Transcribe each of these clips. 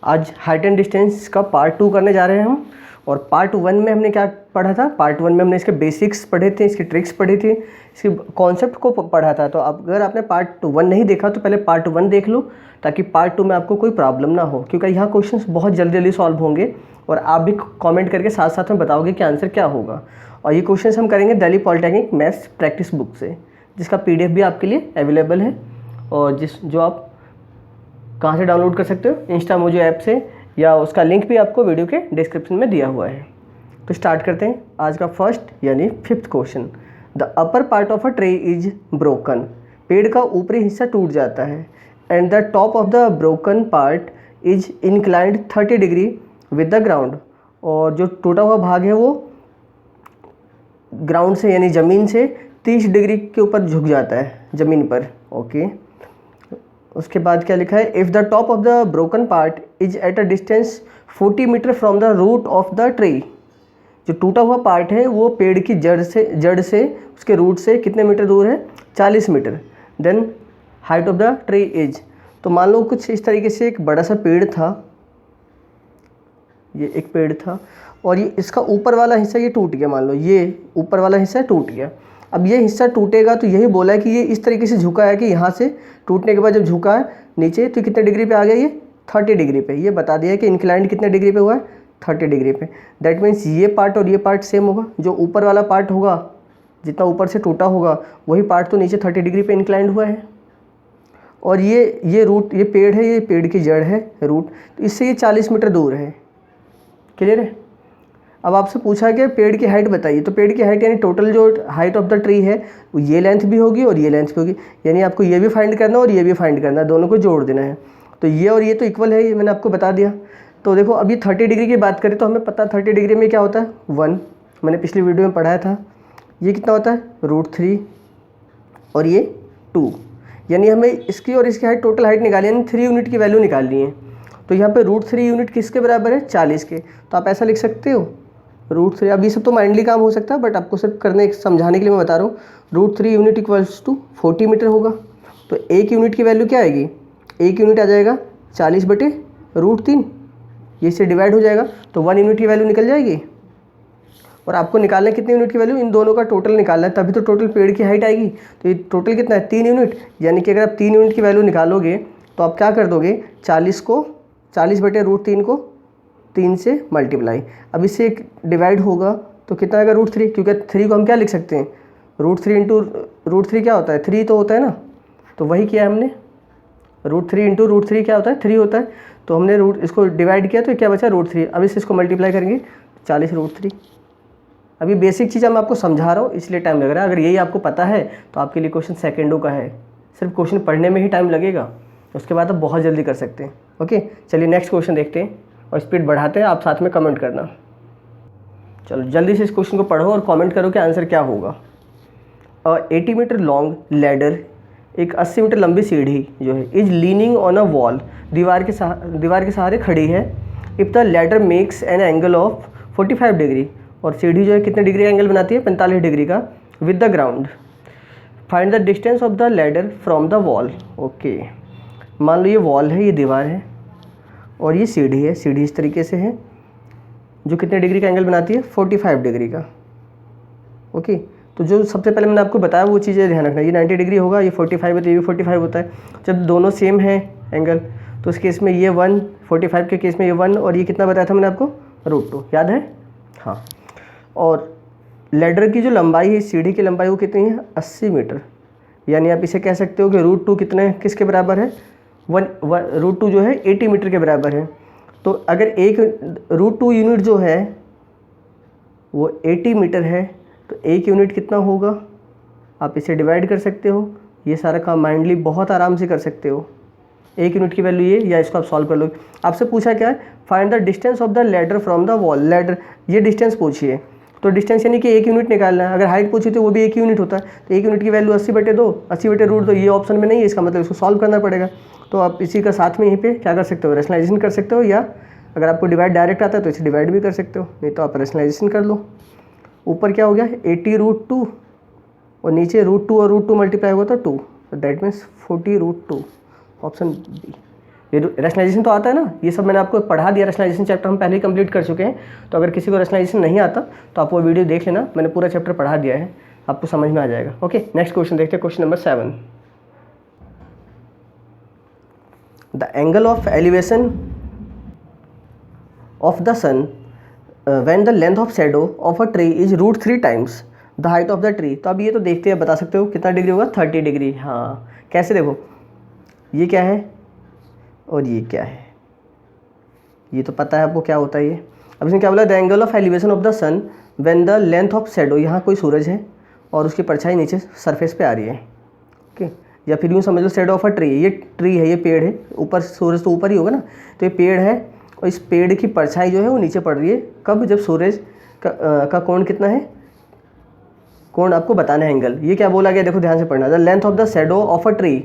आज height and distance का part 2 करने जा रहे हैं हम। और पार्ट 1 में हमने क्या पढ़ा था? पार्ट 1 में हमने इसके बेसिक्स पढ़े थे, इसकी ट्रिक्स पढ़ी थी, इसके कॉन्सेप्ट को पढ़ा था। तो अगर आपने पार्ट 1 नहीं देखा तो पहले पार्ट 1 देख लो, ताकि पार्ट 2 में आपको कोई प्रॉब्लम ना हो, क्योंकि यहाँ क्वेश्चंस बहुत जल्दी जल्दी सॉल्व होंगे और आप भी कमेंट करके साथ साथ में बताओगे कि आंसर क्या होगा। और ये क्वेश्चंस हम करेंगे Delhi polytechnic maths practice book से, जिसका PDF भी आपके लिए अवेलेबल है और जो आप कहाँ से डाउनलोड कर सकते हो? इंस्टामोजो ऐप से, या उसका लिंक भी आपको वीडियो के डिस्क्रिप्शन में दिया हुआ है। तो स्टार्ट करते हैं आज का फर्स्ट यानी 5th question. The upper part of a tree is broken. पेड़ का ऊपरी हिस्सा टूट जाता है। And the top of the broken part is inclined 30 degree with the ground. और जो टूटा हुआ भाग है वो ग्राउंड से यानी ज़मीन से 30 डिग्री के ऊपर झुक जाता है ज़मीन पर। ओके, उसके बाद क्या लिखा है? If the top of the broken part is at a distance 40 metre from the root of the tree. जो टूटा हुआ पार्ट है वो पेड़ की जड़ से उसके रूट से कितने मीटर दूर है? 40 metre. Then height of the tree is. तो मान लो कुछ इस तरीके से एक बड़ा सा पेड़ था, ये एक पेड़ था और ये इसका ऊपर वाला हिस्सा ये टूट गया। मान लो ये ऊपर वाला हिस्सा टूट गया। अब ये हिस्सा टूटेगा तो यही बोला है कि ये इस तरीके से झुका है कि यहाँ से टूटने के बाद जब झुका है नीचे तो कितने डिग्री पे आ गया? ये 30 डिग्री पे। ये बता दिया है कि इंक्लाइंड कितने डिग्री पे हुआ है? 30 डिग्री पे। दैट मीन्स ये पार्ट और ये पार्ट सेम होगा। जो ऊपर वाला पार्ट होगा, जितना ऊपर से टूटा होगा, वही पार्ट तो नीचे 30 डिग्री पे इंक्लाइंड हुआ है। और ये रूट, ये पेड़ है, ये पेड़ की जड़ है रूट, तो इससे ये 40 मीटर दूर है। क्लियर है? अब आपसे पूछा कि पेड़ की हाइट बताइए, तो पेड़ की हाइट यानी टोटल जो हाइट ऑफ द ट्री है वो ये लेंथ भी होगी और ये लेंथ भी होगी, यानी आपको ये भी फाइंड करना और ये भी फाइंड करना है, दोनों को जोड़ देना है। तो ये और ये तो इक्वल है, ये मैंने आपको बता दिया। तो देखो अब ये 30 डिग्री की बात करें तो हमें पता 30 डिग्री में क्या होता है? 1, मैंने पिछली वीडियो में पढ़ाया था। ये कितना होता है? √3 और ये 2, यानी हमें इसकी और इसकी हाइट टोटल हाइट निकाली, यानी 3 यूनिट की वैल्यू निकालनी है। तो यहाँ पे √3 यूनिट किसके बराबर है? 40 के। तो आप ऐसा लिख सकते हो √3। अब ये सब तो माइंडली काम हो सकता है, बट आपको सिर्फ समझाने के लिए मैं बता रहा हूँ। √3 यूनिट इक्वल्स टू 40 मीटर होगा। तो 1 यूनिट की वैल्यू क्या आएगी? 1 यूनिट आ जाएगा 40/√3। ये से डिवाइड हो जाएगा तो 1 यूनिट की वैल्यू निकल जाएगी। और आपको निकालना है कितने यूनिट की वैल्यू? इन दोनों का टोटल निकालना है, तभी तो टोटल पेड़ की हाइट आएगी। तो ये टोटल कितना है? 3 यूनिट। यानी कि अगर आप 3 यूनिट की वैल्यू निकालोगे तो आप क्या कर दोगे? 40/√3 को 3 से मल्टीप्लाई। अब इससे एक डिवाइड होगा तो कितना आएगा? √3, क्योंकि 3 को हम क्या लिख सकते हैं? √3 इंटू √3 क्या होता है? 3 तो होता है ना। तो वही किया हमने, √3 इंटू √3 क्या होता है? 3 होता है। तो हमने इसको डिवाइड किया तो क्या बचा? √3। अब इसको मल्टीप्लाई करेंगे 40/√3। अभी बेसिक चीज़ मैं आपको समझा रहा हूँ इसलिए टाइम लग रहा है। अगर यही आपको पता है तो आपके लिए क्वेश्चन सेकेंडों का है, सिर्फ क्वेश्चन पढ़ने में ही टाइम लगेगा, उसके बाद आप बहुत जल्दी कर सकते हैं। ओके, चलिए नेक्स्ट क्वेश्चन देखते हैं और स्पीड बढ़ाते हैं, आप साथ में कमेंट करना। चलो जल्दी से इस क्वेश्चन को पढ़ो और कमेंट करो कि आंसर क्या होगा। 80 मीटर लॉन्ग लैडर, एक 80 मीटर लंबी सीढ़ी जो है, is leaning on a wall, दीवार के सहारे खड़ी है। If the ladder makes an angle of 45 degree, और सीढ़ी जो है कितने डिग्री का एंगल बनाती है? 45 डिग्री का, with the ground. Find the distance of the ladder from the wall. Okay, मान लो ये वॉल है, ये दीवार है और ये सीढ़ी है। सीढ़ी इस तरीके से है जो कितने डिग्री का एंगल बनाती है? 45 डिग्री का। ओके, तो जो सबसे पहले मैंने आपको बताया वो चीज़ें ध्यान रखना। ये 90 डिग्री होगा, ये 45 है तो ये भी 45 होता है। जब दोनों सेम है एंगल तो उस केस में ये 1, 45 के केस में ये 1, और ये कितना बताया था मैंने आपको? √2, याद है? हाँ। और लैडर की जो लंबाई है, सीढ़ी की लंबाई वो कितनी है? 80 मीटर। यानी आप इसे कह सकते हो कि √2 कितने किसके बराबर है? √2 जो है 80 मीटर के बराबर है। तो अगर एक √2 यूनिट जो है वो 80 मीटर है तो 1 यूनिट कितना होगा? आप इसे डिवाइड कर सकते हो। ये सारा काम माइंडली बहुत आराम से कर सकते हो। 1 यूनिट की वैल्यू ये, या इसको आप सॉल्व कर लो। आपसे पूछा क्या है? Find the distance of the ladder from the wall. Ladder, ये डिस्टेंस पूछिए, तो डिस्टेंस यानी कि 1 यूनिट निकालना है। अगर हाइट पूछी तो वो भी 1 यूनिट होता है, तो 1 यूनिट की वैल्यू 80/2, 80/√2, ये ऑप्शन में नहीं है, इसका मतलब इसको सॉल्व करना पड़ेगा। तो आप इसी का साथ में यहीं पे क्या कर सकते हो? रैशनलाइजेशन कर सकते हो, या अगर आपको डिवाइड डायरेक्ट आता है तो इसे डिवाइड भी कर सकते हो, नहीं तो आप रैशनलाइजेशन कर लो। ऊपर क्या हो गया? 80√2 और नीचे √2 और √2 मल्टीप्लाई हुआ था 2, तो दैट मीन्स 40√2, ऑप्शन बी। ये रैशनलाइजेशन तो आता है ना, ये सब मैंने आपको पढ़ा दिया, रैशनलाइजेशन चैप्टर हम पहले ही कंप्लीट कर चुके हैं। तो अगर किसी को रैशनलाइजेशन नहीं आता तो आप वो वीडियो देख लेना, मैंने पूरा चैप्टर पढ़ा दिया है, आपको समझ में आ जाएगा। ओके, नेक्स्ट क्वेश्चन देखते हैं, question number 7। The angle of elevation of the sun when the length of shadow of a tree is √3 times the height of the tree. तो अब ये तो देखते हैं, बता सकते हो कितना डिग्री होगा, 30 डिग्री। हाँ, कैसे देखो, ये क्या है और ये क्या है, ये तो पता है आपको क्या होता है ये। अब इसने क्या बोला, the angle of elevation of the sun when the length of shadow, यहाँ कोई सूरज है और उसकी परछाई नीचे सरफेस पे आ रही है। ओके, या फिर यूँ समझ लो शैडो ऑफ अ ट्री, ये ट्री है, ये पेड़ है, ऊपर सूरज तो ऊपर ही होगा ना, तो ये पेड़ है और इस पेड़ की परछाई जो है वो नीचे पड़ रही है। कब, जब सूरज का कोण कितना है, कोण आपको बताना है, एंगल। ये क्या बोला गया, देखो ध्यान से पढ़ना, the length of the shadow of a tree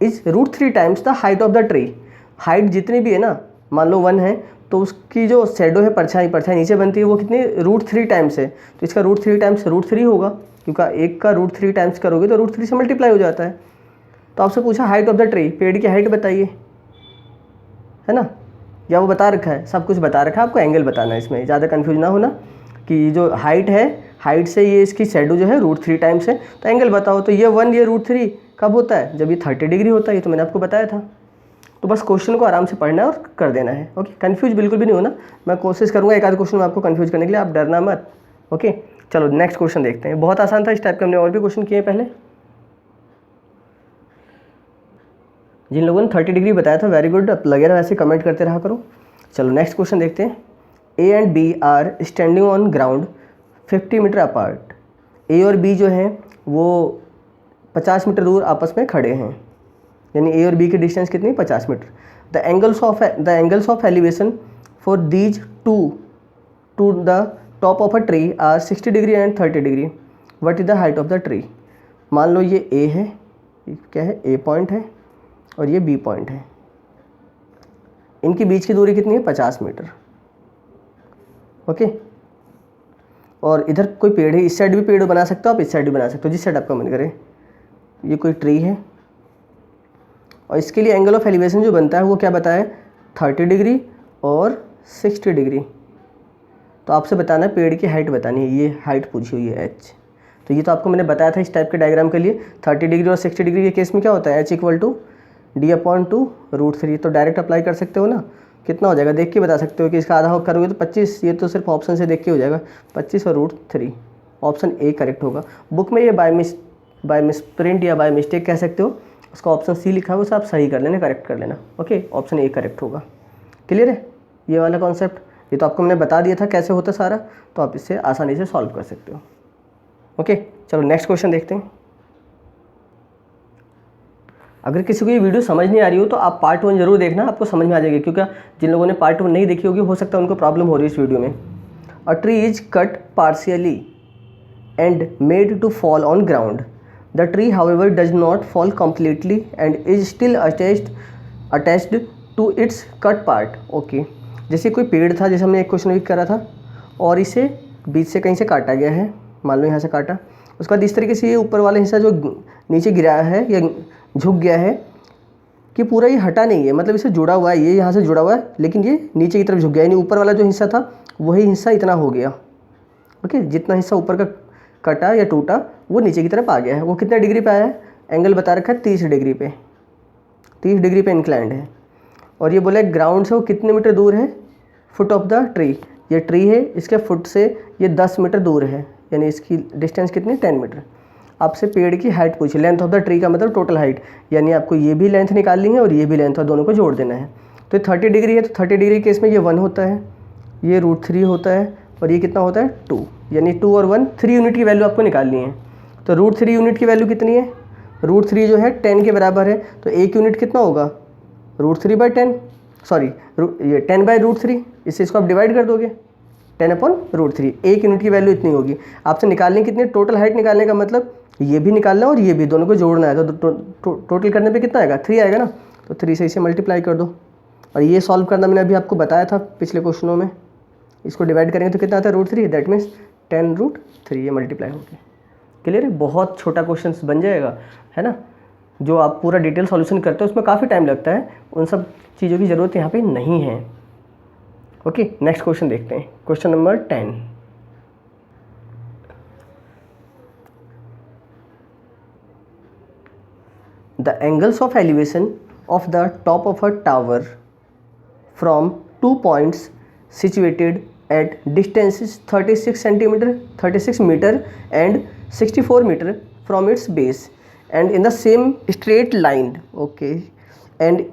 is √3 times the height of the tree. Height जितनी भी है ना, मान लो 1 है, तो उसकी जो शैडो है, परछाई नीचे बनती है, वो कितनी, √3 टाइम्स है। तो इसका √3 टाइम्स √3 होगा, क्योंकि एक का √3 टाइम्स करोगे तो √3 से मल्टीप्लाई हो जाता है। तो आपसे पूछा हाइट ऑफ द ट्री, पेड़ की हाइट बताइए, है ना, या वो बता रखा है, सब कुछ बता रखा है, आपको एंगल बताना है। इसमें ज़्यादा कन्फ्यूज ना होना कि जो हाइट है, हाइट से ये इसकी शैडो जो है √3 टाइम्स है, तो एंगल बताओ। तो ये 1, ये √3 कब होता है, जब ये 30 डिग्री होता है, ये तो मैंने आपको बताया था। तो बस क्वेश्चन को आराम से पढ़ना है और कर देना है। ओके, कंफ्यूज बिल्कुल भी नहीं होना, मैं कोशिश करूँगा एक आध क्वेश्चन में आपको कंफ्यूज करने के लिए, आप डरना मत। ओके, चलो नेक्स्ट क्वेश्चन देखते हैं, बहुत आसान था, इस टाइप के हमने और भी क्वेश्चन किए पहले। जिन लोगों ने 30 डिग्री बताया था, वेरी गुड, अब लगे रहो ऐसे, कमेंट करते रहा करो। चलो नेक्स्ट क्वेश्चन देखते हैं। A and B are standing on ground 50 metre apart. A और बी जो हैं वो 50 मीटर दूर आपस में खड़े हैं, यानी ए और बी की डिस्टेंस कितनी, 50 metre. The angles of elevation for these two the top of a tree are 60 degree and 30 degree. What is the height of the tree. मान लो ये ए है, क्या है, ए पॉइंट है और ये बी पॉइंट है, इनके बीच की दूरी कितनी है, 50 मीटर। ओके, और इधर कोई पेड़ है, इस साइड भी पेड़ बना सकते हो आप, इस साइड भी बना सकते हो, जिस साइड आपका मन करे। ये कोई ट्री है और इसके लिए एंगल ऑफ एलिवेशन जो बनता है वो क्या बताया, 30 डिग्री और 60 डिग्री। तो आपसे बताना है पेड़ की हाइट बतानी है, ये हाइट पूछी हुई है h। तो ये तो आपको मैंने बताया था इस टाइप के डायग्राम के लिए। 30 डिग्री और 60 डिग्री के केस में क्या होता है, h = d/2 √3। तो डायरेक्ट अप्लाई कर सकते हो ना, कितना हो जाएगा देख के बता सकते हो कि इसका आधा करोगे तो 25, ये तो सिर्फ ऑप्शन से देख के हो जाएगा, 25 और √3। ऑप्शन ए करेक्ट होगा। बुक में ये बाय मिसप्रिंट या बाय मिस्टेक कह सकते हो, उसका ऑप्शन सी लिखा है, उसे आप सही कर लेना, करेक्ट कर लेना। ओके, ऑप्शन ए करेक्ट होगा। क्लियर है ये वाला कॉन्सेप्ट, ये तो आपको मैंने बता दिया था कैसे होता सारा, तो आप इससे आसानी से सॉल्व कर सकते हो। ओके, चलो नेक्स्ट क्वेश्चन देखते हैं। अगर किसी को ये वीडियो समझ नहीं आ रही हो तो आप पार्ट 1 जरूर देखना, आपको समझ में आ जाएगी, क्योंकि जिन लोगों ने पार्ट 1 नहीं देखी होगी हो सकता है उनको प्रॉब्लम हो रही है इस वीडियो में। A tree is cut partially and made to fall on ground. The tree however does not fall completely and is still attached to its cut part. Okay, जैसे कोई पेड़ था, जैसे हमने एक क्वेश्चन भी करा था, और इसे बीच से कहीं से काटा गया है, मान लो यहाँ से काटा, उसके बाद इस तरीके से ये ऊपर वाला हिस्सा जो नीचे गिरा है या झुक गया है कि पूरा ये हटा नहीं है, मतलब इसे जुड़ा हुआ है, ये यहाँ से जुड़ा हुआ है, लेकिन ये नीचे की तरफ झुक गया, यानी ऊपर वाला जो हिस्सा था वही हिस्सा इतना हो गया। ओके, जितना हिस्सा ऊपर का कटा या टूटा वो नीचे की तरफ आ गया है। वो कितने डिग्री पे आया है, एंगल बता रखा है 30 डिग्री पे, 30 डिग्री पे इंक्लाइंड है। और ये बोला ग्राउंड से वो कितने मीटर दूर है, फुट ऑफ द ट्री। ये ट्री है, इसके फुट से ये 10 मीटर दूर है, यानी इसकी डिस्टेंस कितनी, 10 मीटर। आपसे पेड़ की हाइट पूछी, लेंथ ऑफ द ट्री का मतलब टोटल हाइट, यानी आपको ये भी लेंथ निकालनी है और ये भी लेंथ, और दोनों को जोड़ देना है। तो 30 डिग्री है, तो 30 डिग्री केस में ये 1 होता है, ये √3 होता है, और ये कितना होता है 2, यानी 2 और 1 3 यूनिट की वैल्यू आपको निकालनी है। तो √3 यूनिट की वैल्यू कितनी है, √3 जो है 10 के बराबर है, तो 1 यूनिट कितना होगा, √3/10, सॉरी ये 10/√3, इससे इसको आप डिवाइड कर दोगे, 10/√3। 1 यूनिट की वैल्यू इतनी होगी। आपसे निकालनी कितनी, टोटल हाइट निकालने का मतलब ये भी निकालना है और ये भी, दोनों को जोड़ना है। तो टोटल करने पे कितना आएगा, 3 आएगा ना, तो 3 से इसे मल्टीप्लाई कर दो। और ये सॉल्व करना मैंने अभी आपको बताया था पिछले क्वेश्चनों में, इसको डिवाइड करेंगे तो कितना आता है √3, दैट मीन्स 10√3, ये मल्टीप्लाई हो गया। क्लियर है, बहुत छोटा क्वेश्चन बन जाएगा, है ना। जो आप पूरा डिटेल सॉल्यूशन करते हो उसमें काफ़ी टाइम लगता है, उन सब चीज़ों की ज़रूरत यहाँ पे नहीं है। ओके, नेक्स्ट क्वेश्चन देखते हैं, question number 10। The angles of elevation of the top of a tower from 2 points situated at distances 36 centimeter, 36 meter and 64 meter from its base and in the same straight line, okay, and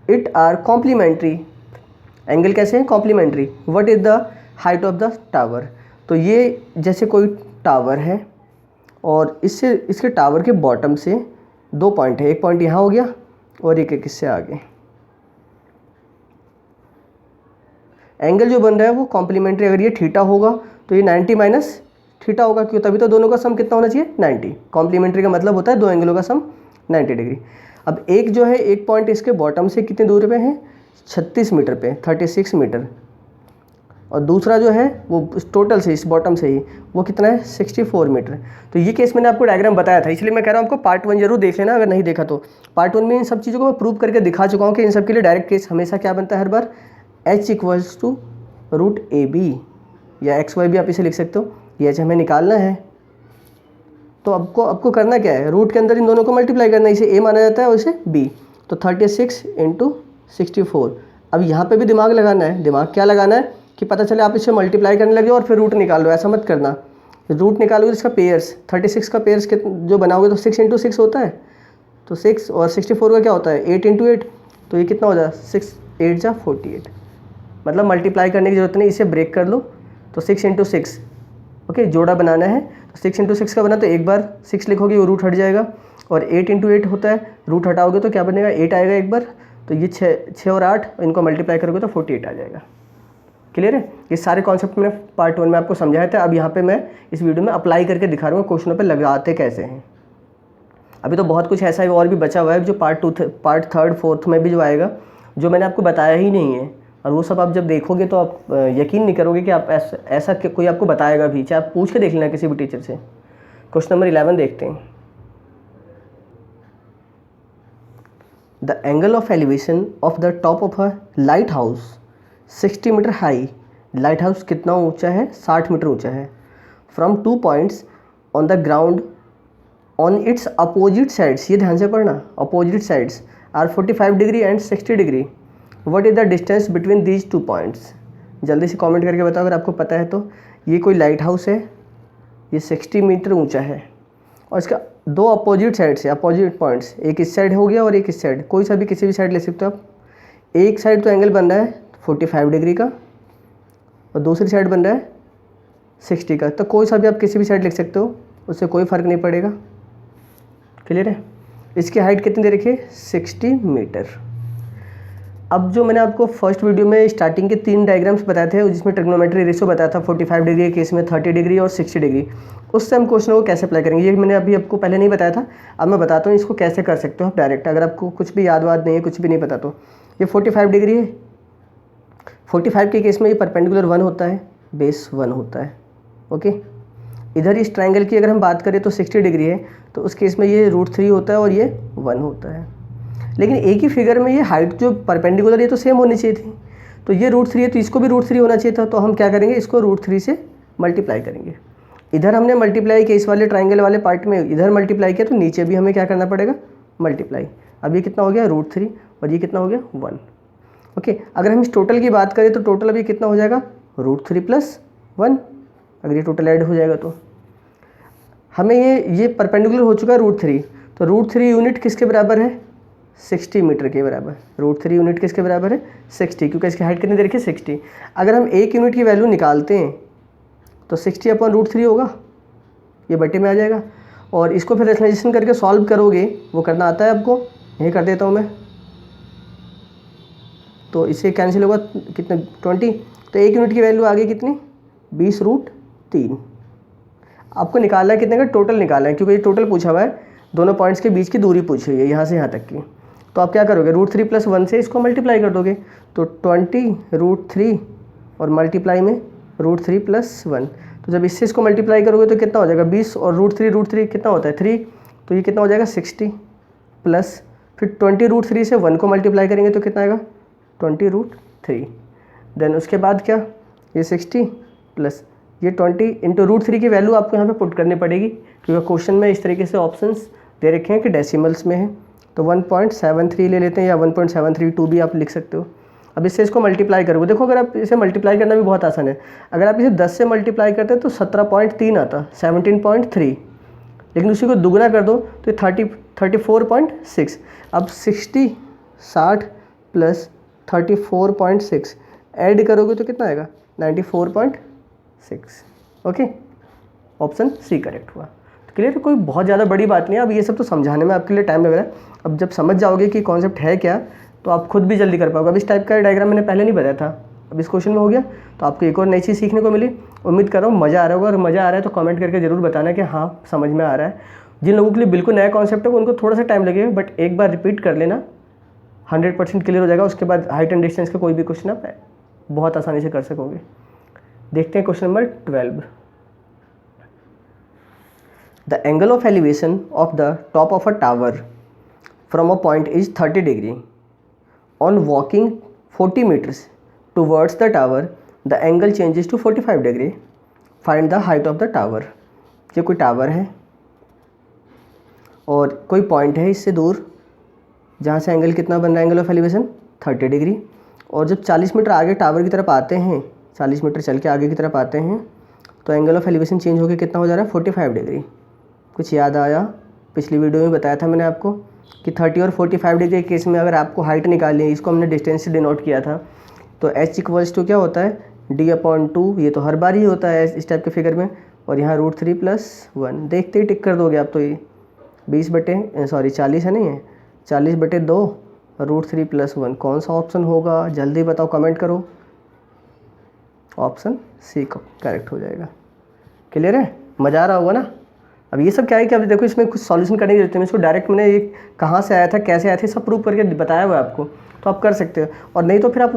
it are complementary. Angle कैसे हैं? Complementary. What is the height of the tower? तो ये जैसे कोई tower है और इससे इसके टावर के बॉटम से 2 पॉइंट है, एक पॉइंट यहाँ हो गया और एक इससे आगे। एंगल जो बन रहा है वो कॉम्प्लीमेंट्री, अगर ये थीटा होगा तो ये 90 माइनस थीटा होगा, क्यों? तभी तो दोनों का सम कितना होना चाहिए? 90। कॉम्प्लीमेंट्री का मतलब होता है दो एंगलों का सम 90 डिग्री। अब एक जो है, एक पॉइंट इसके बॉटम से कितने दूर पे है? 36 मीटर पे, 36 मीटर, और दूसरा जो है वो टोटल से इस बॉटम से ही वो कितना है? 64 मीटर। तो ये केस मैंने आपको डायग्राम बताया था, इसलिए मैं कह रहा हूँ आपको पार्ट 1 जरूर देख लेना अगर नहीं देखा तो। पार्ट 1 में इन सब चीज़ों को मैं प्रूव करके दिखा चुका हूँ कि इन सब के लिए डायरेक्ट केस हमेशा क्या बनता है हर बार? h = √AB या XY भी आप इसे लिख सकते हो। ये h हमें निकालना है, तो आपको करना क्या है? रूट के अंदर इन दोनों को मल्टीप्लाई करना है, इसे a माना जाता है और इसे b। तो 36 × 64। अब यहाँ पे भी दिमाग लगाना है। दिमाग क्या लगाना है कि पता चले आप इसे मल्टीप्लाई करने लगे और फिर रूट निकाल लो, ऐसा मत करना। रूट निकालोगे तो इसका पेयर्स, 36 का पेयर्स जो बनाओगे तो 6 × 6 होता है, तो 6, और 64 का क्या होता है? 8 × 8, तो ये कितना हो जाए? 6 8 जा 48। मतलब मल्टीप्लाई करने की जरूरत नहीं, इसे ब्रेक कर लो। तो 6 × 6, ओके, जोड़ा बनाना है तो 6 × 6 का बना तो एक बार 6 लिखोगे वो रूट हट जाएगा, और 8 × 8 होता है, रूट हटाओगे तो क्या बनेगा? 8 आएगा एक बार, तो ये 6 और 8 इनको मल्टीप्लाई करोगे तो 48 आ जाएगा। क्लियर है? ये सारे कॉन्सेप्ट मैंने पार्ट 1 में आपको समझाया था। अब यहाँ पे मैं इस वीडियो में अप्लाई करके दिखा रहा हूँ क्वेश्चनों पे लगाते कैसे हैं। अभी तो बहुत कुछ ऐसा है और भी बचा हुआ है जो पार्ट 3, 4 में भी जो आएगा, जो मैंने आपको बताया ही नहीं है, और वो सब आप जब देखोगे तो आप यकीन नहीं करोगे कि आप ऐसा कोई आपको बताएगा भी, चाहे आप पूछ के देख लेना किसी भी टीचर से। क्वेश्चन नंबर 11 देखते हैं। The angle of elevation of the top of a lighthouse 60 metre high. Lighthouse कितना ऊंचा है? 60 मीटर ऊंचा है। From 2 points on the ground on its opposite sides, ये ध्यान से पढ़ना, opposite sides are 45 degree and 60 degree. What is the distance between these 2 points? जल्दी से कमेंट करके बताओ अगर आपको पता है तो। ये कोई लाइट हाउस है, ये 60 मीटर ऊंचा है, और इसका 2 अपोजिट साइड से, अपोजिट पॉइंट्स, एक इस साइड हो गया और एक इस साइड, कोई सा भी किसी भी साइड ले सकते हो आप। एक साइड तो एंगल बन रहा है 45 डिग्री का और दूसरी साइड बन रहा है 60 का, तो कोई सा भी आप किसी भी साइड लिख सकते हो, उससे कोई फ़र्क नहीं पड़ेगा। क्लियर है? इसकी हाइट कितनी दे रखी है? 60 मीटर। अब जो मैंने आपको फर्स्ट वीडियो में स्टार्टिंग के 3 डायग्राम्स बताए थे, जिसमें ट्रिग्नोमेट्री रेशियो बताया था 45 डिग्री के केस में, 30 डिग्री और 60 डिग्री, उससे हम क्वेश्चन को कैसे अप्लाई करेंगे ये मैंने अभी आपको पहले नहीं बताया था। अब मैं बताता हूँ इसको कैसे कर सकते हो आप डायरेक्ट, अगर आपको कुछ भी याद नहीं है, कुछ भी नहीं पता तो। ये 45 डिग्री है, 45 के केस में ये परपेंडिकुलर 1 होता है, बेस 1 होता है। ओके, इधर इस ट्राइंगल की अगर हम बात करें तो 60 डिग्री है, तो उस केस में ये √3 होता है और ये 1 होता है। लेकिन एक ही फिगर में ये हाइट जो परपेंडिकुलर ये तो सेम होनी चाहिए थी, तो ये √3 है तो इसको भी √3 होना चाहिए था। तो हम क्या करेंगे, इसको √3 से मल्टीप्लाई करेंगे। इधर हमने मल्टीप्लाई किया, इस वाले ट्राइंगल वाले पार्ट में इधर मल्टीप्लाई किया, तो नीचे भी हमें क्या करना पड़ेगा? मल्टीप्लाई। अब ये कितना हो गया? √3, और ये कितना हो गया? 1। ओके, अगर हम इस टोटल की बात करें तो टोटल अभी कितना हो जाएगा? √3 + 1, अगर ये टोटल ऐड हो जाएगा तो हमें ये परपेंडिकुलर हो चुका है √3, तो √3 यूनिट किसके बराबर है? 60 मीटर के बराबर। √3 यूनिट किसके बराबर है? 60, क्योंकि इसकी हाइट कितनी दे रखी है? 60। अगर हम 1 यूनिट की वैल्यू निकालते हैं तो 60/√3 होगा, ये बटे में आ जाएगा। और इसको फिर रैशनलाइजेशन करके सॉल्व करोगे, वो करना आता है आपको, यही कर देता हूँ मैं। तो इससे कैंसिल होगा कितना? 20। तो 1 यूनिट की वैल्यू आ गई कितनी? 20√3। आपको निकालना है कितने का? टोटल निकालना है, क्योंकि ये टोटल पूछा हुआ है, दोनों पॉइंट्स के बीच की दूरी पूछी हुई है यहाँ से यहाँ तक की। तो आप क्या करोगे? √3 + 1 से इसको मल्टीप्लाई कर दोगे, तो 20√3 और मल्टीप्लाई में √3 + 1। तो जब इससे इसको मल्टीप्लाई करोगे तो कितना हो जाएगा? 20, और √3 कितना होता है? 3, तो ये कितना हो जाएगा? 60। प्लस फिर 20√3 से 1 को मल्टीप्लाई करेंगे तो कितना आएगा 20√3। देन उसके बाद क्या, ये 60 प्लस ये 20 इंटू √3 की वैल्यू आपको यहाँ पे पुट करनी पड़ेगी, क्योंकि क्वेश्चन में इस तरीके से ऑप्शंस दे रखे हैं कि डेसिमल्स में है। तो 1.73 ले लेते हैं, या 1.732 भी आप लिख सकते हो। अब इससे इसको मल्टीप्लाई करोगे, देखो अगर आप इसे मल्टीप्लाई करना भी बहुत आसान है। अगर आप इसे 10 से मल्टीप्लाई करते हैं तो 17.3 आता, 17.3, लेकिन उसी को दुगना कर दो तो 34.6। अब 60 60 प्लस 34.6 ऐड करोगे तो कितना आएगा 94.6। ओके, ऑप्शन सी करेक्ट हुआ। तो क्लियर, कोई बहुत ज़्यादा बड़ी बात नहीं है। अब ये सब तो समझाने में आपके लिए टाइम लग रहा है, अब जब समझ जाओगे कि कॉन्सेप्ट है क्या तो आप खुद भी जल्दी कर पाओगे। अब इस टाइप का डायग्राम मैंने पहले नहीं बताया था, अब इस क्वेश्चन में हो गया, तो आपको एक और नई चीज़ सीखने को मिली। उम्मीद कर रहा हूँ मज़ा आ रहा होगा, और मज़ा आ रहा है तो कमेंट करके ज़रूर बताना कि हाँ समझ में आ रहा है। जिन लोगों के लिए बिल्कुल नया कॉन्सेप्ट है उनको थोड़ा सा टाइम लगेगा, बट एक बार रिपीट कर लेना 100% क्लियर हो जाएगा। उसके बाद हाइट एंड डिस्टेंस का कोई भी क्वेश्चन आप बहुत आसानी से कर सकोगे। देखते हैं question number 12। The angle of elevation of the top of a tower from a point is 30 degree. On walking 40 meters towards the tower, the angle changes to 45 degree. Find the height of the tower. ये कोई tower है और कोई point है इससे दूर, जहाँ से एंगल कितना बन रहा है, एंगल ऑफ एलिवेशन 30 डिग्री। और जब 40 मीटर आगे टावर की तरफ आते हैं, 40 मीटर चल के आगे की तरफ आते हैं, तो एंगल ऑफ एलिवेशन चेंज होकर कितना हो जा रहा है 45 डिग्री। कुछ याद आया? पिछली वीडियो में बताया था मैंने आपको कि 30 और 45 डिग्री के केस में अगर आपको हाइट निकालनी है, इसको हमने डिस्टेंस से डिनोट किया था, तो h इक्वल्स टू क्या होता है d/2। ये तो हर बार ही होता है इस टाइप के फिगर में, और यहाँ √3 + 1 देखते ही टिक कर दोगे आप। तो ये 40 है नहीं है 40/2 √3 + 1, कौन सा ऑप्शन होगा जल्दी बताओ, कमेंट करो। ऑप्शन सी करेक्ट हो जाएगा। क्लियर है, मज़ा आ रहा होगा ना। अब ये सब क्या है कि अब देखो इसमें कुछ सॉल्यूशन करने की जरूरत है, इसको डायरेक्ट मैंने ये कहाँ से आया था कैसे आया था सब प्रूव करके बताया हुआ है आपको, तो आप कर सकते हो। और नहीं तो फिर आप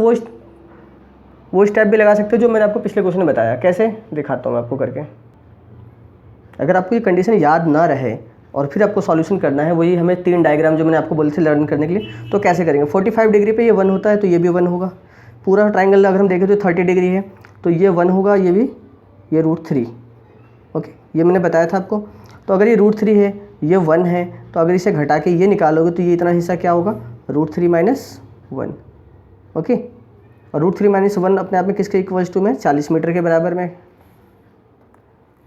वो स्टेप भी लगा सकते हो जो मैंने आपको पिछले क्वेश्चन में बताया। कैसे दिखाता हूँ मैं आपको करके। अगर आपको ये कंडीशन याद ना रहे और फिर आपको सॉल्यूशन करना है, वही हमें 3 डायग्राम जो मैंने आपको बोले थे लर्न करने के लिए, तो कैसे करेंगे। 45 डिग्री पे ये 1 होता है तो ये भी 1 होगा। पूरा ट्राइंगल अगर हम देखें तो 30 डिग्री है तो ये 1 होगा, ये भी, ये √3। ओके, ये मैंने बताया था आपको। तो अगर ये √3 है, ये 1 है, तो अगर इसे घटा के ये निकालोगे तो ये इतना हिस्सा क्या होगा √3 - 1। ओके, और √3 - 1 अपने आप में किसके इक्वल्स टू में 40 मीटर के बराबर में।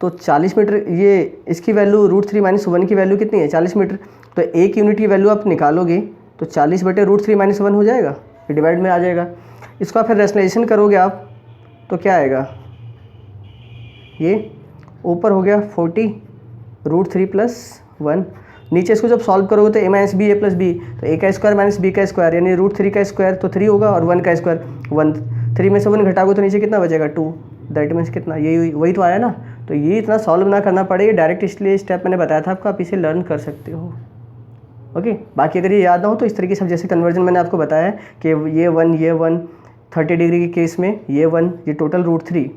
तो 40 मीटर, ये इसकी वैल्यू √3 - 1 की वैल्यू कितनी है 40 मीटर। तो 1 यूनिट की वैल्यू आप निकालोगे तो 40/√3 - 1 हो जाएगा, ये डिवाइड में आ जाएगा। इसको आप फिर रेशनलाइजेशन करोगे आप तो क्या आएगा, ये ऊपर हो गया 40 √3 + 1, नीचे इसको जब सॉल्व करोगे तो a - b a + b, तो a का स्क्वायर - b का स्क्वायर यानी √3 का स्क्वायर तो 3 होगा, और 1 का स्क्वायर 1। 3 में से 1 घटाओगे तो नीचे कितना बचेगा 2। दैट मीन्स कितना, यही वही तो आया ना। तो ये इतना सॉल्व ना करना पड़ेगा डायरेक्ट, इसलिए स्टेप मैंने बताया था आपको, आप इसे लर्न कर सकते हो। ओके, बाकी अगर ये याद ना हो तो इस तरीके से जैसे कन्वर्जन मैंने आपको बताया कि ये 1 30 डिग्री के केस में ये 1, ये टोटल √3।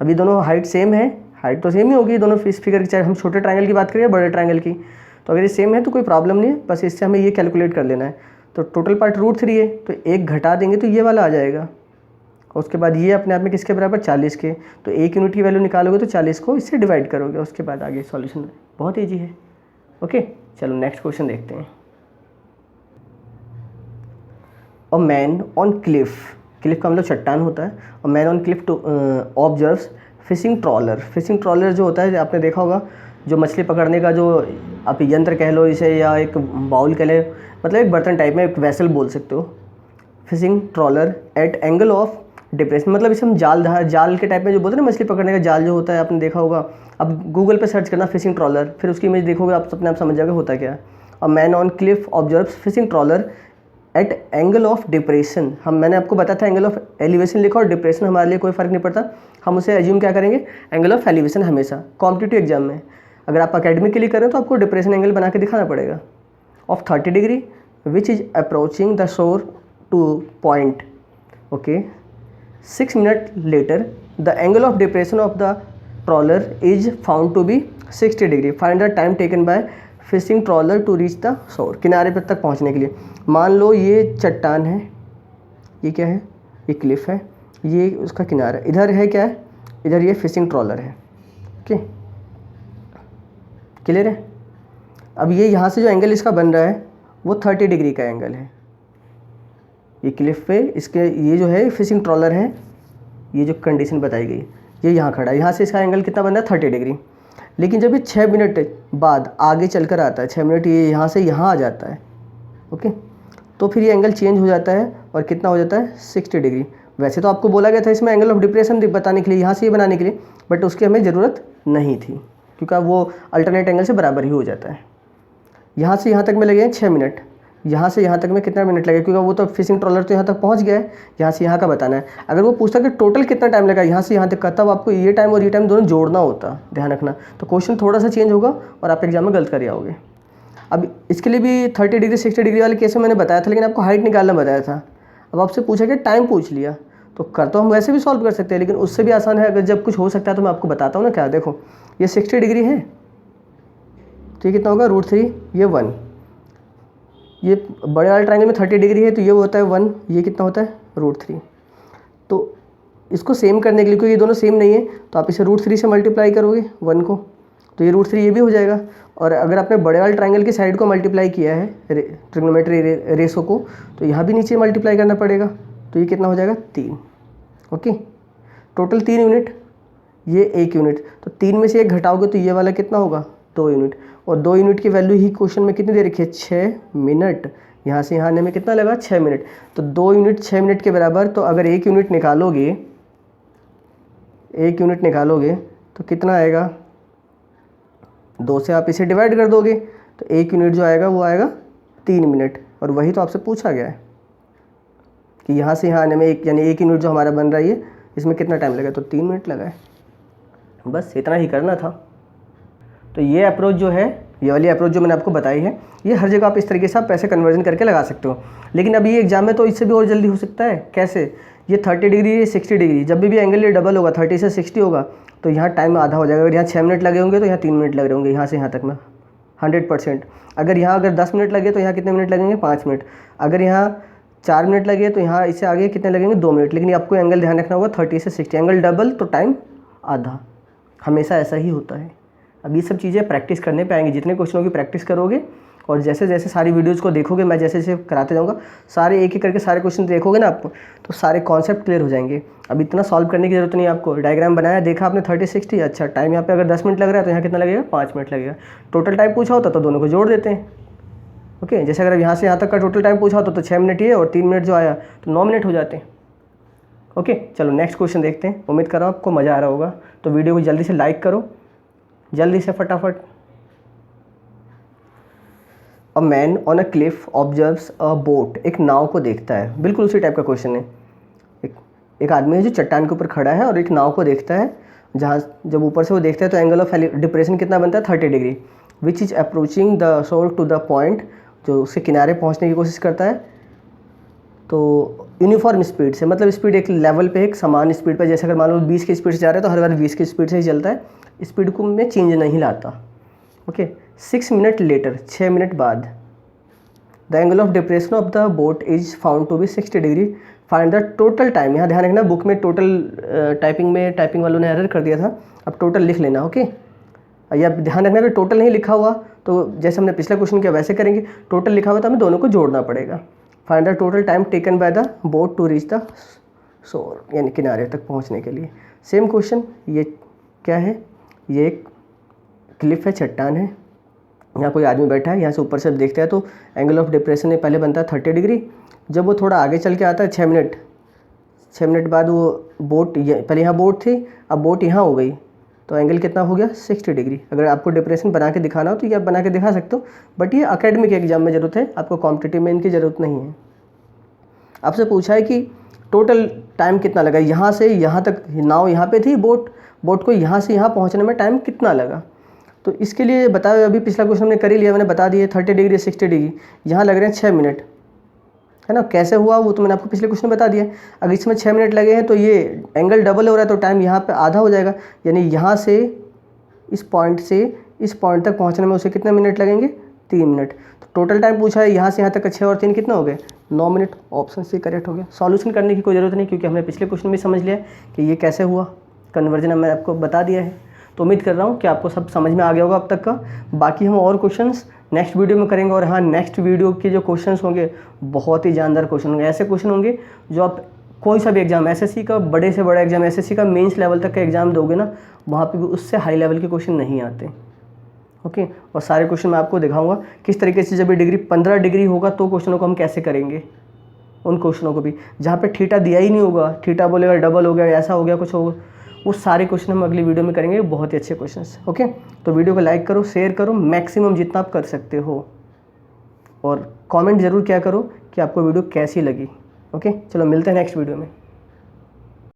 अभी दोनों हाइट सेम है, हाइट तो सेम ही होगी दोनों इस फिगर की, चाहे हम छोटे ट्रायंगल की बात करें या बड़े ट्रायंगल की। तो अगर ये सेम है तो कोई प्रॉब्लम नहीं है, बस इससे हमें ये कैलकुलेट कर लेना है। तो टोटल पार्ट √3 है, तो 1 घटा देंगे तो ये वाला आ जाएगा। उसके बाद ये अपने आप में किसके बराबर 40 के, तो 1 यूनिट की वैल्यू निकालोगे तो 40 को इससे डिवाइड करोगे, उसके बाद आगे सॉल्यूशन बहुत ईजी है। ओके, चलो नेक्स्ट क्वेश्चन देखते हैं। अ मैन ऑन क्लिफ का मतलब चट्टान होता है, और man on cliff to observes fishing trawler. Fishing trawler जो होता है आपने देखा होगा, जो मछली पकड़ने का जो आप यंत्र कह लो इसे, या एक बाउल कह ले, मतलब एक बर्तन टाइप में, एक वेसल बोल सकते हो। Fishing trawler at angle of depression, मतलब इसे हम जाल के टाइप में जो बोलते हैं ना, मछली पकड़ने का जाल जो होता है आपने देखा होगा। अब गूगल पे सर्च करना फिशिंग ट्रॉलर, फिर उसकी इमेज देखोगे आप अपने आप समझ जाओगे होता क्या है। A man on cliff observes fishing trawler at angle of depression. मैंने आपको बताया था एंगल ऑफ एलिवेशन लिखा और डिप्रेशन हमारे लिए कोई फ़र्क नहीं पड़ता, हम उसे एज्यूम क्या करेंगे एंगल ऑफ एलिवेशन हमेशा। कॉम्पिटिटिव एग्जाम में अगर आप अकेडमिक के लिए करें तो आपको डिप्रेशन एंगल बना के दिखाना पड़ेगा। Of 30 degree which is approaching the shore to point. Okay, 6 minute later the angle of depression of the trawler is found to be 60 degree. Find the time taken by fishing trawler to reach the shore, किनारे पर तक पहुंचने के लिए। मान लो ये चट्टान है, ये क्या है, ये क्लिफ है, ये उसका किनारा, इधर है क्या है, इधर ये फिशिंग ट्रॉलर है। ओके, क्लियर है। अब ये यहाँ से जो एंगल इसका बन रहा है वो 30 डिग्री का एंगल है। ये क्लिफ पे इसके ये जो है फिशिंग ट्रॉलर है, ये जो कंडीशन बताई गई, ये यहाँ खड़ा है, यहाँ से इसका एंगल कितना बन रहा है 30 डिग्री। लेकिन जब ये 6 मिनट बाद आगे चल कर आता है, 6 मिनट ये यहाँ से यहाँ आ जाता है, ओके, तो फिर ये एंगल चेंज हो जाता है और कितना हो जाता है 60 डिग्री। वैसे तो आपको बोला गया था इसमें एंगल ऑफ डिप्रेशन बताने के लिए, यहाँ से ये बनाने के लिए, बट उसकी हमें ज़रूरत नहीं थी क्योंकि वो अल्टरनेट एंगल से बराबर ही हो जाता है। यहाँ से यहाँ तक में लगे 6 मिनट, यहाँ से यहाँ तक में कितना मिनट लगे, क्योंकि वो तो फिशिंग ट्रॉलर तो यहाँ तक पहुँच गया है, यहाँ से यहाँ का बताना है। अगर वो पूछता कि टोटल कितना टाइम लगा यहाँ से यहाँ तक का, तब आपको ये टाइम और ये टाइम दोनों जोड़ना होता, ध्यान रखना। तो क्वेश्चन थोड़ा सा चेंज होगा और आप एग्जाम में गलत कर आओगे। अब इसके लिए भी 30 डिग्री 60 डिग्री वाले केस में मैंने बताया था, लेकिन आपको हाइट निकालना बताया था। अब आपसे पूछा कि टाइम पूछ लिया, तो कर तो हम वैसे भी सॉल्व कर सकते हैं, लेकिन उससे भी आसान है। अगर जब कुछ हो सकता है तो मैं आपको बताता हूँ ना क्या। देखो ये 60 डिग्री है, तो ये कितना होगा √3, ये 1। ये बड़े वाले ट्रायंगल में 30 डिग्री है तो ये होता है 1, ये कितना होता है √3। तो इसको सेम करने के लिए, क्योंकि ये दोनों सेम नहीं है, तो आप इसे √3 से मल्टीप्लाई करोगे 1 को, तो ये √3 ये भी हो जाएगा। और अगर आपने बड़े वाले ट्रायंगल की साइड को मल्टीप्लाई किया है ट्रिग्नोमेट्री रेशो को, तो यहाँ भी नीचे मल्टीप्लाई करना पड़ेगा, तो ये कितना हो जाएगा 3। ओके, टोटल 3 यूनिट, ये 1 यूनिट, तो 3 में से 1 घटाओगे तो ये वाला कितना होगा 2 यूनिट। और 2 यूनिट की वैल्यू ही क्वेश्चन में कितनी दे रखी है 6 मिनट। यहाँ से यहाँ आने में कितना लगा 6 मिनट, तो 2 यूनिट 6 मिनट के बराबर। तो अगर 1 यूनिट निकालोगे, 1 यूनिट निकालोगे तो कितना आएगा, 2 से आप इसे डिवाइड कर दोगे, तो 1 यूनिट जो आएगा वो आएगा 3 मिनट। और वही तो आपसे पूछा गया है कि यहाँ से यहाँ आने में यानी 1 यूनिट जो हमारा बन रहा है ये, इसमें कितना टाइम लगा, तो 3 मिनट लगा है। बस इतना ही करना था। तो ये अप्रोच जो है, ये वाली अप्रोच जो मैंने आपको बताई है, ये हर जगह आप इस तरीके से आप पैसे कन्वर्जन करके लगा सकते हो। लेकिन अभी ये एग्जाम में तो इससे भी और जल्दी हो सकता है। कैसे, ये 30 डिग्री ये 60 डिग्री, जब भी एंगल ये डबल होगा 30 से 60 होगा, तो यहाँ टाइम आधा हो जाएगा। अगर यहाँ 6 मिनट लगे होंगे तो यहाँ 3 मिनट लग रहे होंगे, यहाँ से यहाँ तक में 100%। अगर यहाँ अगर 10 मिनट लगे तो यहाँ कितने मिनट लगेंगे 5 मिनट। अगर यहाँ 4 मिनट लगे तो यहाँ इससे आगे कितने लगेंगे 2 मिनट। लेकिन आपको एंगल ध्यान रखना होगा 30 से 60, एंगल डबल तो टाइम आधा, हमेशा ऐसा ही होता है। अब ये सब चीज़ें प्रैक्टिस करने पे आएंगी, जितने क्वेश्चनों की प्रैक्टिस करोगे और जैसे जैसे सारी वीडियोज़ को देखोगे, मैं जैसे जैसे कराते जाऊँगा, सारे एक एक करके सारे क्वेश्चन देखोगे ना आपको, तो सारे कॉन्सेप्ट क्लियर हो जाएंगे। अब इतना सॉल्व करने की जरूरत नहीं है आपको। डायग्राम बनाया, देखा आपने 30 60, अच्छा टाइम यहाँ पे अगर 10 मिनट लग रहा है तो यहाँ कितना लगेगा 5 मिनट लगेगा। टोटल टाइम पूछा होता तो दोनों को जोड़ देते हैं। ओके, जैसे अगर यहाँ से यहाँ तक का टोटल टाइम पूछा होता तो 6 मिनट ये और 3 मिनट जो आया तो 9 मिनट हो जाते हैं। ओके, चलो नेक्स्ट क्वेश्चन देखते हैं। उम्मीद कर रहा हूँ आपको मज़ा आ रहा होगा, तो वीडियो को जल्दी से लाइक करो, जल्दी से फटाफट। अ man on a cliff observes a boat, एक नाव को देखता है। बिल्कुल उसी टाइप का क्वेश्चन है। एक आदमी है जो चट्टान के ऊपर खड़ा है और एक नाव को देखता है, जहाँ जब ऊपर से वो देखता है तो एंगल ऑफ डिप्रेशन कितना बनता है 30 degree, which is approaching the shore to the point, जो उसके किनारे पहुँचने की कोशिश करता है। तो यूनिफॉर्म स्पीड से, मतलब स्पीड एक लेवल पे, एक समान स्पीड पे, जैसे अगर मान लो 20 की स्पीड से जा रहा है तो हर बार 20 की स्पीड से ही चलता है, स्पीड को में चेंज नहीं लाता। ओके, 6 मिनट लेटर, 6 मिनट बाद, the angle of depression of the boat is found to be 60 degree, find the total time. यहाँ ध्यान रखना, बुक में टोटल टाइपिंग वालों ने एरर कर दिया था, अब टोटल लिख लेना। ओके, या ध्यान रखना कि टोटल नहीं लिखा हुआ तो जैसे हमने पिछला क्वेश्चन किया वैसे करेंगे, टोटल लिखा हुआ तो हमें दोनों को जोड़ना पड़ेगा। Find the total time taken by the boat to reach the shore, यानी किनारे तक पहुँचने के लिए। सेम क्वेश्चन, ये क्या है, ये एक क्लिफ है, चट्टान है, यहाँ कोई आदमी बैठा है, यहाँ से ऊपर से देखता है तो एंगल ऑफ डिप्रेशन में पहले बनता है 30 डिग्री। जब वो थोड़ा आगे चल के आता है 6 मिनट बाद वो बोट, पहले यहाँ बोट थी, अब बोट यहाँ हो गई, तो एंगल कितना हो गया 60 डिग्री। अगर आपको डिप्रेशन बना के दिखाना हो तो ये आप बना के दिखा सकते हो, बट ये एकेडमिक एग्जाम में ज़रूरत है, आपको कॉम्पिटिटिव में इनकी ज़रूरत नहीं है। आपसे पूछा है कि टोटल टाइम कितना लगा, यहाँ से यहाँ तक नाव यहाँ पे थी, बोट को यहाँ से यहाँ पहुँचने में टाइम कितना लगा। तो इसके लिए बताया, अभी पिछला क्वेश्चन हमने कर ही लिया, मैंने बता दिया 30 डिग्री 60 डिग्री, यहाँ लग रहे हैं 6 मिनट, है ना। कैसे हुआ वो तो मैंने आपको पिछले क्वेश्चन में बता दिया। अगर इसमें 6 मिनट लगे हैं तो ये एंगल डबल हो रहा है तो टाइम यहाँ पे आधा हो जाएगा, यानी यहाँ से इस पॉइंट से इस पॉइंट तक पहुंचने में उसे कितने मिनट लगेंगे, 3 मिनट। तो टोटल टाइम पूछा है यहाँ से यहाँ तक 6 और 3 कितना हो गए, 9 मिनट। ऑप्शन सी करेक्ट हो गया। सॉल्यूशन करने की कोई ज़रूरत नहीं, क्योंकि हमने पिछले क्वेश्चन में समझ लिया कि ये कैसे हुआ कन्वर्जन, मैंने आपको बता दिया है। तो उम्मीद कर रहा हूँ कि आपको सब समझ में आ गया होगा अब तक का। बाकी हम और क्वेश्चंस नेक्स्ट वीडियो में करेंगे। और हाँ, नेक्स्ट वीडियो के जो क्वेश्चंस होंगे बहुत ही जानदार क्वेश्चन होंगे। ऐसे क्वेश्चन होंगे जो आप कोई सा भी एग्जाम, एसएससी का बड़े से बड़ा एग्जाम, एसएससी का मेंस लेवल तक का एग्जाम दोगे ना, वहाँ पे भी उससे हाई लेवल के क्वेश्चन नहीं आते। ओके, और सारे क्वेश्चन मैं आपको दिखाऊंगा किस तरीके से, जब ये डिग्री 15 डिग्री होगा तो क्वेश्चनों को हम कैसे करेंगे। उन क्वेश्चनों को भी जहाँ पे थीटा दिया ही नहीं होगा, थीटा बोलेगा डबल हो गया, ऐसा हो गया, कुछ होगा, वो सारे क्वेश्चन हम अगली वीडियो में करेंगे। बहुत ही अच्छे क्वेश्चंस। ओके, तो वीडियो को लाइक करो, शेयर करो, मैक्सिमम जितना आप कर सकते हो, और कमेंट ज़रूर क्या करो कि आपको वीडियो कैसी लगी। ओके, चलो मिलते हैं नेक्स्ट वीडियो में।